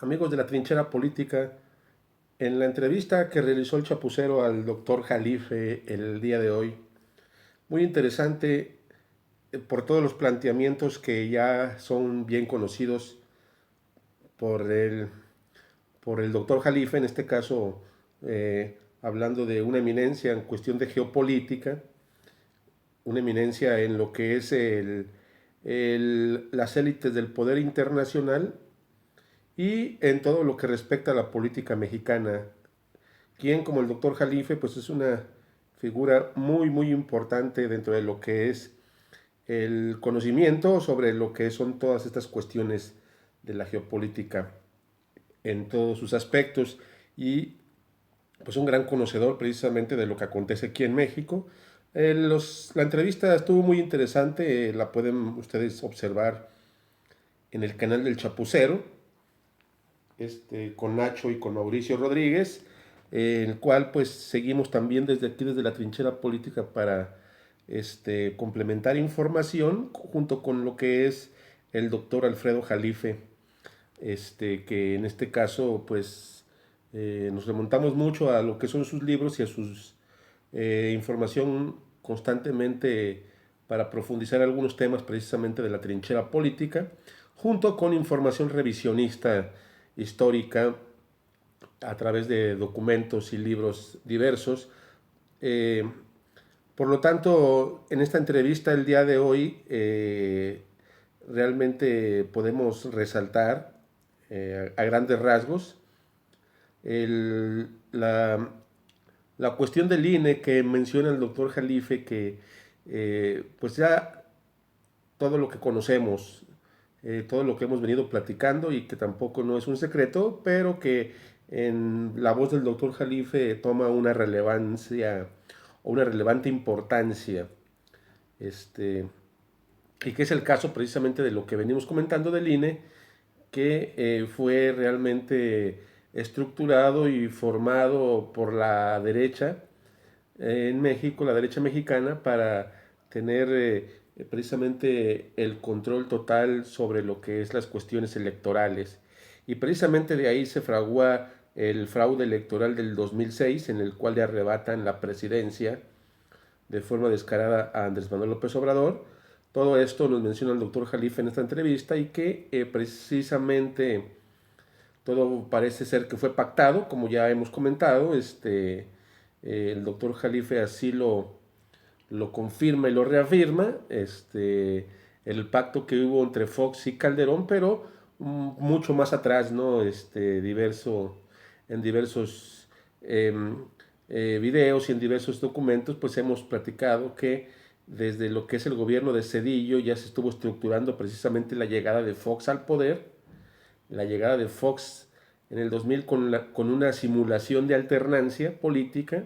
Amigos de la trinchera política, en la entrevista que realizó el Chapucero al doctor Jalife el día de hoy, muy interesante por todos los planteamientos que ya son bien conocidos por el, por el doctor Jalife, en este caso hablando de una eminencia en cuestión de geopolítica, una eminencia en lo que es las élites del poder internacional y en todo lo que respecta a la política mexicana, quien como el doctor Jalife pues es una figura muy importante dentro de lo que es el conocimiento sobre lo que son todas estas cuestiones de la geopolítica en todos sus aspectos y pues un gran conocedor precisamente de lo que acontece aquí en México. La entrevista estuvo muy interesante, la pueden ustedes observar en el canal del Chapucero, con Nacho y con Mauricio Rodríguez, el cual pues seguimos también desde aquí, desde la trinchera política, para complementar información junto con lo que es el doctor Alfredo Jalife, que en este caso pues nos remontamos mucho a lo que son sus libros y a sus información constantemente para profundizar algunos temas precisamente de la trinchera política, junto con información revisionista histórica a través de documentos y libros diversos. Eh, por lo tanto, en esta entrevista el día de hoy realmente podemos resaltar a grandes rasgos el, la cuestión del INE que menciona el doctor Jalife, que pues ya todo lo que conocemos, todo lo que hemos venido platicando y que tampoco no es un secreto, pero que en la voz del doctor Jalife toma una relevancia o una relevante importancia, este, y que es el caso precisamente de lo que venimos comentando del INE, que fue realmente estructurado y formado por la derecha en México, la derecha mexicana, para tener precisamente el control total sobre lo que es las cuestiones electorales. Y precisamente de ahí se fragua el fraude electoral del 2006, en el cual le arrebatan la presidencia de forma descarada a Andrés Manuel López Obrador. Todo esto nos menciona el doctor Jalife en esta entrevista y que precisamente todo parece ser que fue pactado, como ya hemos comentado. El doctor Jalife así lo confirma y lo reafirma, el pacto que hubo entre Fox y Calderón, pero mucho más atrás, ¿no? En diversos eh, videos y en diversos documentos, pues hemos platicado que desde lo que es el gobierno de Cedillo ya se estuvo estructurando precisamente la llegada de Fox al poder, la llegada de Fox en el 2000 con una simulación de alternancia política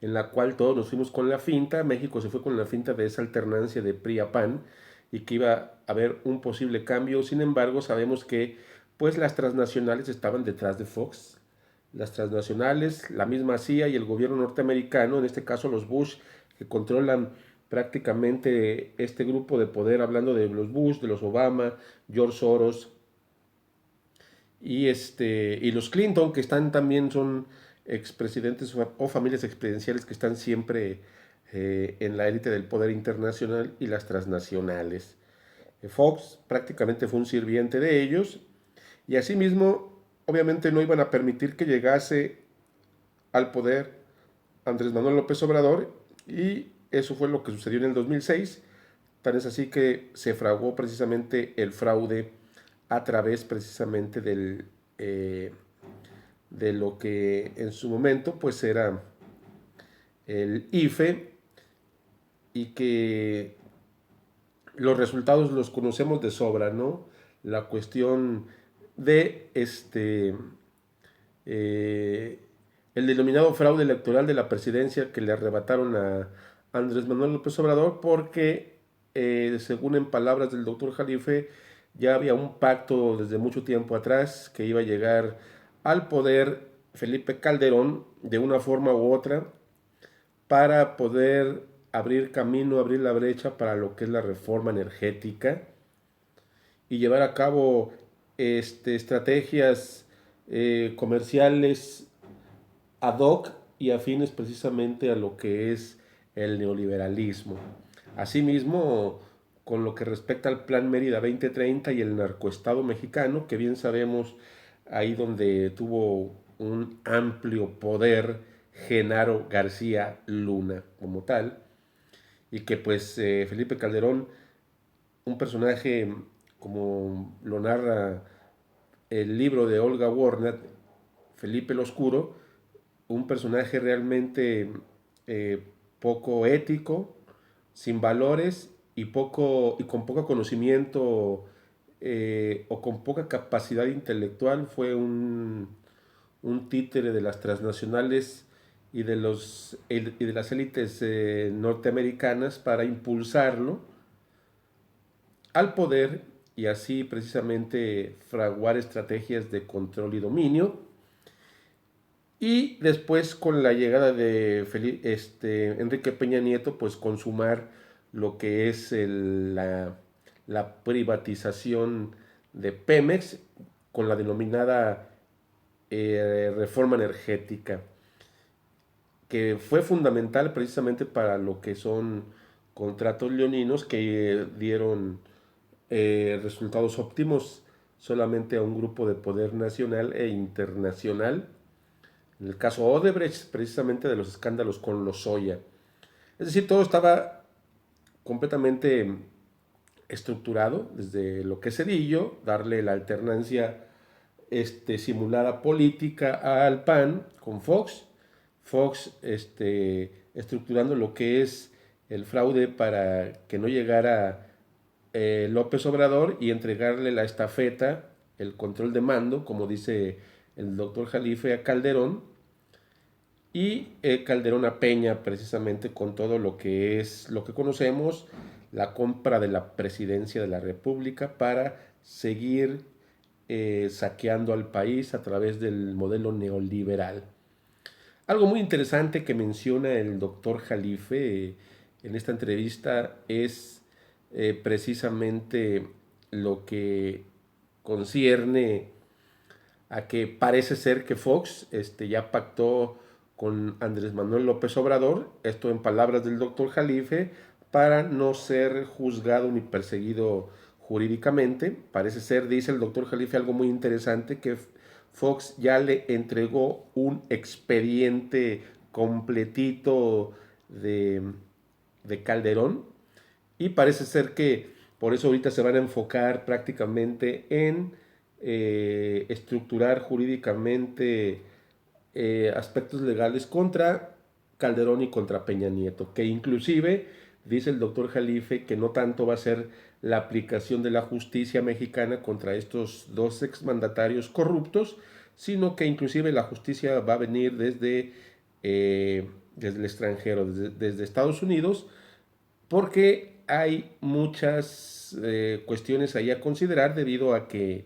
en la cual todos nos fuimos con la finta, México se fue con la finta de esa alternancia de PRI a PAN y que iba a haber un posible cambio. Sin embargo, sabemos que pues las transnacionales estaban detrás de Fox, las transnacionales, la misma CIA y el gobierno norteamericano, en este caso los Bush, que controlan prácticamente este grupo de poder, hablando de los Bush, de los Obama, George Soros, y los Clinton, que están también, son expresidentes o familias expresidenciales que están siempre en la élite del poder internacional y las transnacionales. Fox prácticamente fue un sirviente de ellos y asimismo obviamente no iban a permitir que llegase al poder Andrés Manuel López Obrador, y eso fue lo que sucedió en el 2006. Tan es así que se fraguó precisamente el fraude a través precisamente eh, de lo que en su momento pues era el IFE, y que los resultados los conocemos de sobra, ¿no? La cuestión de eh, el denominado fraude electoral de la presidencia que le arrebataron a Andrés Manuel López Obrador, porque según en palabras del doctor Jalife, ya había un pacto desde mucho tiempo atrás que iba a llegar al poder Felipe Calderón de una forma u otra para poder abrir camino, abrir la brecha para lo que es la reforma energética y llevar a cabo estrategias comerciales ad hoc y afines precisamente a lo que es el neoliberalismo. Asimismo, con lo que respecta al Plan Mérida 2030 y el narcoestado mexicano, que bien sabemos ahí donde tuvo un amplio poder Genaro García Luna como tal, y que pues Felipe Calderón, un personaje como lo narra el libro de Olga Warner, Felipe el Oscuro, un personaje realmente eh, poco ético, sin valores y con poco conocimiento o con poca capacidad intelectual. Fue un títere de las transnacionales y de las élites norteamericanas para impulsarlo al poder y así precisamente fraguar estrategias de control y dominio. Y después con la llegada de Enrique Peña Nieto, pues consumar lo que es la privatización de Pemex con la denominada reforma energética, que fue fundamental precisamente para lo que son contratos leoninos que dieron resultados óptimos solamente a un grupo de poder nacional e internacional. En el caso Odebrecht, precisamente de los escándalos con Lozoya. Es decir, todo estaba completamente estructurado desde lo que es Cedillo, darle la alternancia simulada política al PAN con Fox, Fox estructurando lo que es el fraude para que no llegara López Obrador y entregarle la estafeta, el control de mando, como dice el doctor Jalife, a Calderón, y Calderón a Peña, precisamente con todo lo que es lo que conocemos, la compra de la presidencia de la República para seguir saqueando al país a través del modelo neoliberal. Algo muy interesante que menciona el doctor Jalife en esta entrevista es precisamente lo que concierne a que parece ser que Fox ya pactó con Andrés Manuel López Obrador, esto en palabras del doctor Jalife, para no ser juzgado ni perseguido jurídicamente. Parece ser, dice el doctor Jalife, algo muy interesante, que Fox ya le entregó un expediente completito de Calderón y parece ser que por eso ahorita se van a enfocar prácticamente en estructurar jurídicamente aspectos legales contra Calderón y contra Peña Nieto, que inclusive dice el doctor Jalife que no tanto va a ser la aplicación de la justicia mexicana contra estos dos exmandatarios corruptos, sino que inclusive la justicia va a venir desde el extranjero, desde Estados Unidos, porque hay muchas cuestiones ahí a considerar debido a que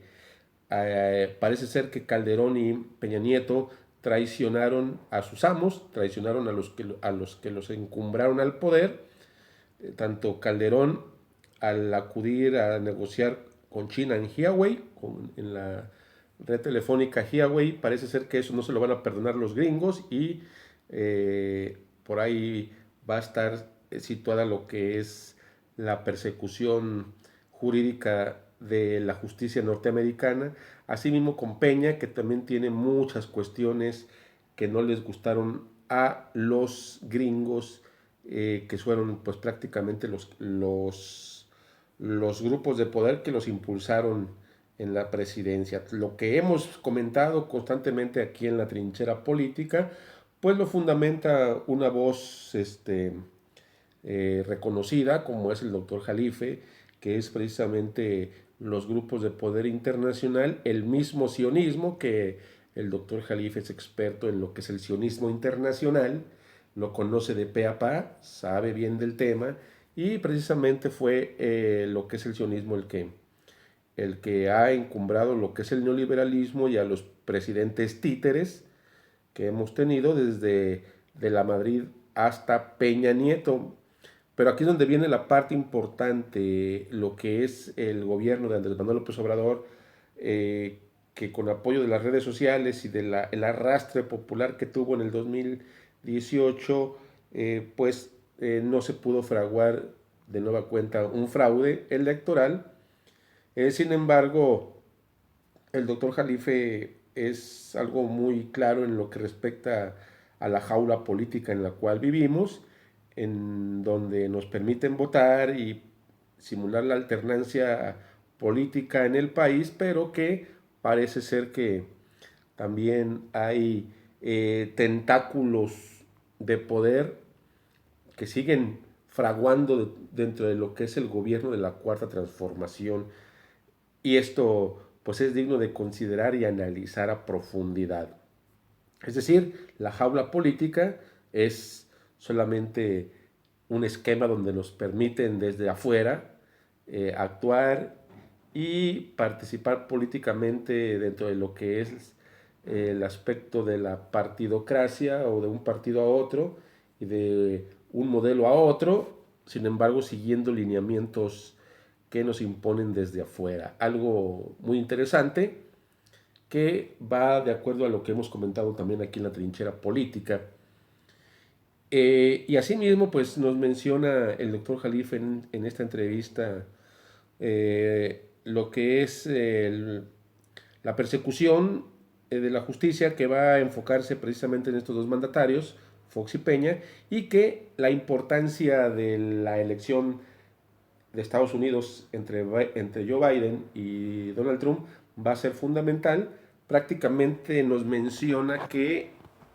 parece ser que Calderón y Peña Nieto traicionaron a sus amos, traicionaron a los que los encumbraron al poder, tanto Calderón al acudir a negociar con China en Huawei, en la red telefónica Huawei, parece ser que eso no se lo van a perdonar los gringos y por ahí va a estar situada lo que es la persecución jurídica de la justicia norteamericana, asimismo con Peña, que también tiene muchas cuestiones que no les gustaron a los gringos, que fueron pues prácticamente los grupos de poder que los impulsaron en la presidencia. Lo que hemos comentado constantemente aquí en la trinchera política, pues lo fundamenta una voz reconocida como es el doctor Jalife, que es precisamente los grupos de poder internacional, el mismo sionismo, que el doctor Jalife es experto en lo que es el sionismo internacional, lo conoce de pe a pa, sabe bien del tema, y precisamente fue lo que es el sionismo el que ha encumbrado lo que es el neoliberalismo y a los presidentes títeres que hemos tenido desde de la Madrid hasta Peña Nieto. Pero aquí es donde viene la parte importante, lo que es el gobierno de Andrés Manuel López Obrador, que con apoyo de las redes sociales y el arrastre popular que tuvo en el 2018, no se pudo fraguar de nueva cuenta un fraude electoral. Sin embargo, el doctor Jalife es algo muy claro en lo que respecta a la jaula política en la cual vivimos, en donde nos permiten votar y simular la alternancia política en el país, pero que parece ser que también hay tentáculos de poder que siguen fraguando dentro de lo que es el gobierno de la Cuarta Transformación. Y esto pues es digno de considerar y analizar a profundidad. Es decir, la jaula política es solamente un esquema donde nos permiten desde afuera actuar y participar políticamente dentro de lo que es el aspecto de la partidocracia o de un partido a otro y de un modelo a otro, sin embargo siguiendo lineamientos que nos imponen desde afuera. Algo muy interesante que va de acuerdo a lo que hemos comentado también aquí en la trinchera política. Y asimismo, pues nos menciona el doctor Jalife en esta entrevista lo que es la persecución de la justicia, que va a enfocarse precisamente en estos dos mandatarios, Fox y Peña, y que la importancia de la elección de Estados Unidos entre Joe Biden y Donald Trump va a ser fundamental. Prácticamente nos menciona que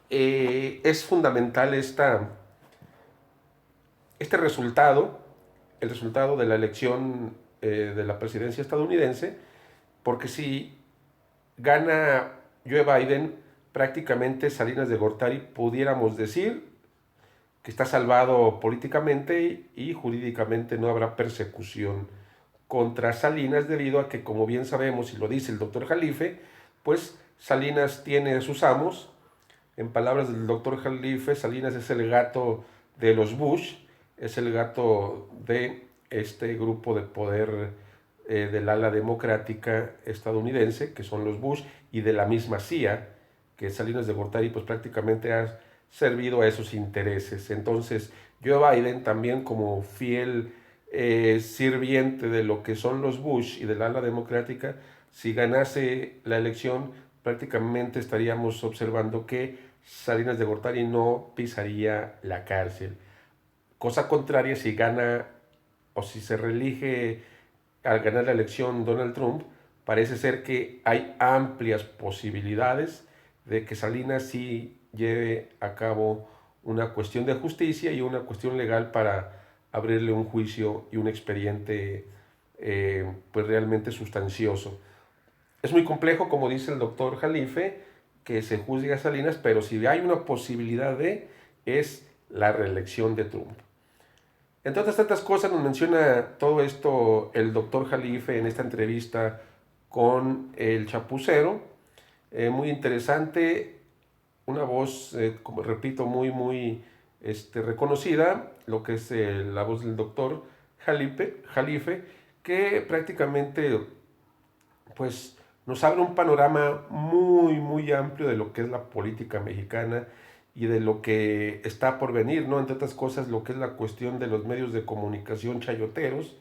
es fundamental este resultado, el resultado de la elección de la presidencia estadounidense, porque si gana Joe Biden, prácticamente Salinas de Gortari pudiéramos decir que está salvado políticamente y jurídicamente no habrá persecución contra Salinas debido a que, como bien sabemos y lo dice el doctor Jalife, pues Salinas tiene sus amos. En palabras del doctor Jalife, Salinas es el gato de los Bush, es el gato de este grupo de poder del ala democrática estadounidense, que son los Bush, y de la misma CIA, que Salinas de Gortari pues prácticamente ha servido a esos intereses. Entonces, Joe Biden también como fiel sirviente de lo que son los Bush y del ala democrática, si ganase la elección, prácticamente estaríamos observando que Salinas de Gortari no pisaría la cárcel. Cosa contraria, si gana o si se reelige al ganar la elección Donald Trump, parece ser que hay amplias posibilidades de que Salinas sí lleve a cabo una cuestión de justicia y una cuestión legal para abrirle un juicio y un expediente pues realmente sustancioso. Es muy complejo, como dice el doctor Jalife, que se juzgue a Salinas, pero si hay una posibilidad es la reelección de Trump. Entre otras tantas cosas nos menciona todo esto el doctor Jalife en esta entrevista con el Chapucero. Muy interesante, una voz, como repito, muy reconocida, lo que es la voz del doctor Jalife, que prácticamente pues nos abre un panorama muy amplio de lo que es la política mexicana y de lo que está por venir, ¿no? Entre otras cosas, lo que es la cuestión de los medios de comunicación chayoteros,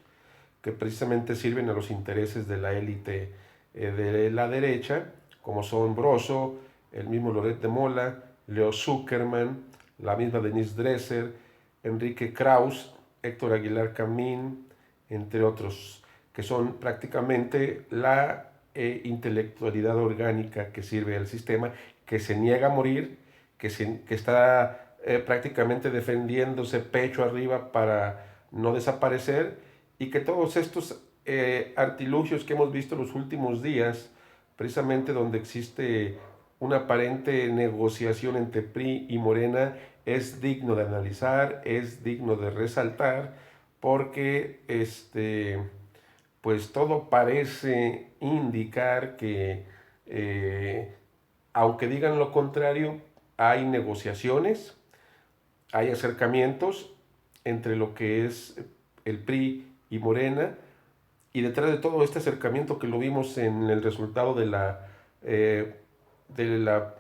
que precisamente sirven a los intereses de la élite de la derecha, como son Broso, el mismo Loret de Mola, Leo Zuckerman, la misma Denise Dresser, Enrique Kraus, Héctor Aguilar Camín, entre otros, que son prácticamente la intelectualidad orgánica que sirve al sistema, que se niega a morir, que está prácticamente defendiéndose pecho arriba para no desaparecer, y que todos estos artilugios que hemos visto los últimos días, precisamente donde existe una aparente negociación entre PRI y Morena, es digno de analizar, es digno de resaltar, porque pues todo parece indicar que, aunque digan lo contrario, hay negociaciones, hay acercamientos entre lo que es el PRI y Morena, y detrás de todo este acercamiento que lo vimos en el resultado eh, de la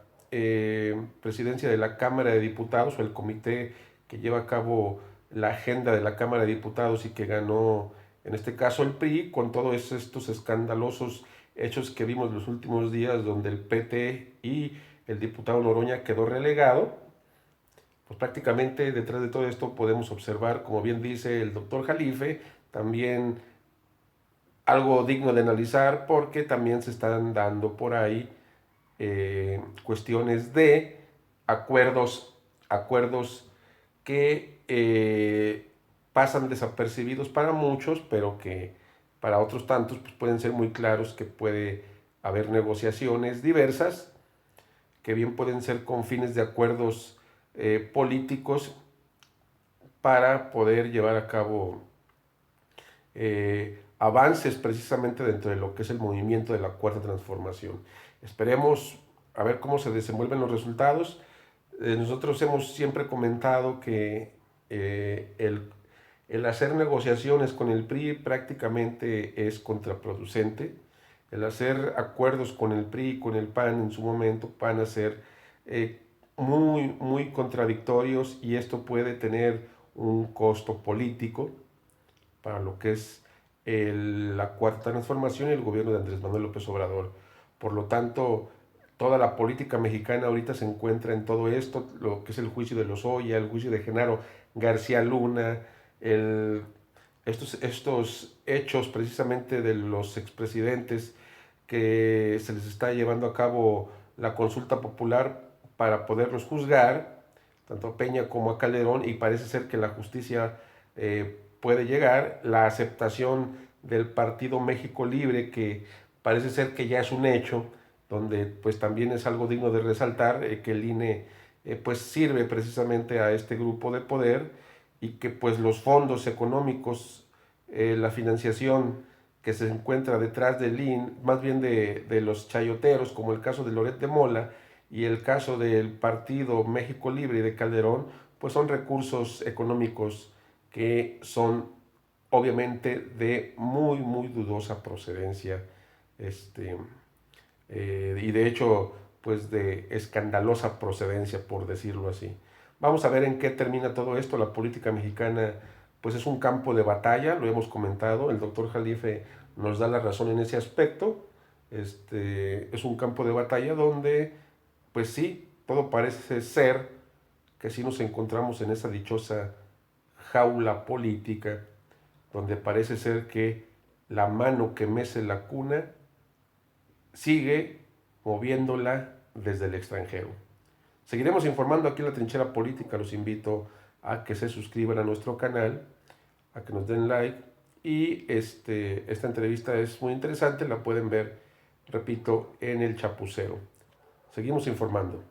presidencia de la Cámara de Diputados, o el comité que lleva a cabo la agenda de la Cámara de Diputados y que ganó, en este caso, el PRI, con todos estos escandalosos hechos que vimos los últimos días, donde el PT y el diputado Noroña quedó relegado. Pues prácticamente detrás de todo esto podemos observar, como bien dice el doctor Jalife, también algo digno de analizar, porque también se están dando por ahí cuestiones de acuerdos que pasan desapercibidos para muchos, pero que para otros tantos pues pueden ser muy claros, que puede haber negociaciones diversas, que bien pueden ser con fines de acuerdos políticos para poder llevar a cabo avances precisamente dentro de lo que es el movimiento de la cuarta transformación. Esperemos a ver cómo se desenvuelven los resultados. Nosotros hemos siempre comentado que el hacer negociaciones con el PRI prácticamente es contraproducente. El hacer acuerdos con el PRI y con el PAN en su momento van a ser muy contradictorios, y esto puede tener un costo político para lo que es la cuarta transformación y el gobierno de Andrés Manuel López Obrador. Por lo tanto, toda la política mexicana ahorita se encuentra en todo esto, lo que es el juicio de Lozoya, el juicio de Genaro García Luna, estos hechos precisamente de los expresidentes, que se les está llevando a cabo la consulta popular para poderlos juzgar, tanto a Peña como a Calderón, y parece ser que la justicia puede llegar, la aceptación del Partido México Libre, que parece ser que ya es un hecho, donde pues también es algo digno de resaltar, que el INE pues sirve precisamente a este grupo de poder, y que pues los fondos económicos, la financiación que se encuentra detrás del INE, más bien de los chayoteros, como el caso de Loret de Mola y el caso del Partido México Libre y de Calderón, pues son recursos económicos que son obviamente de muy dudosa procedencia, este, y de hecho pues de escandalosa procedencia, por decirlo así. Vamos a ver en qué termina todo esto. La política mexicana pues es un campo de batalla, lo hemos comentado, el doctor Jalife nos da la razón en ese aspecto. Es un campo de batalla donde pues sí, todo parece ser que sí nos encontramos en esa dichosa jaula política, donde parece ser que la mano que mece la cuna sigue moviéndola desde el extranjero. Seguiremos informando aquí en La Trinchera Política. Los invito a que se suscriban a nuestro canal, a que nos den like, y esta entrevista es muy interesante, la pueden ver, repito, en el Chapucero. Seguimos informando.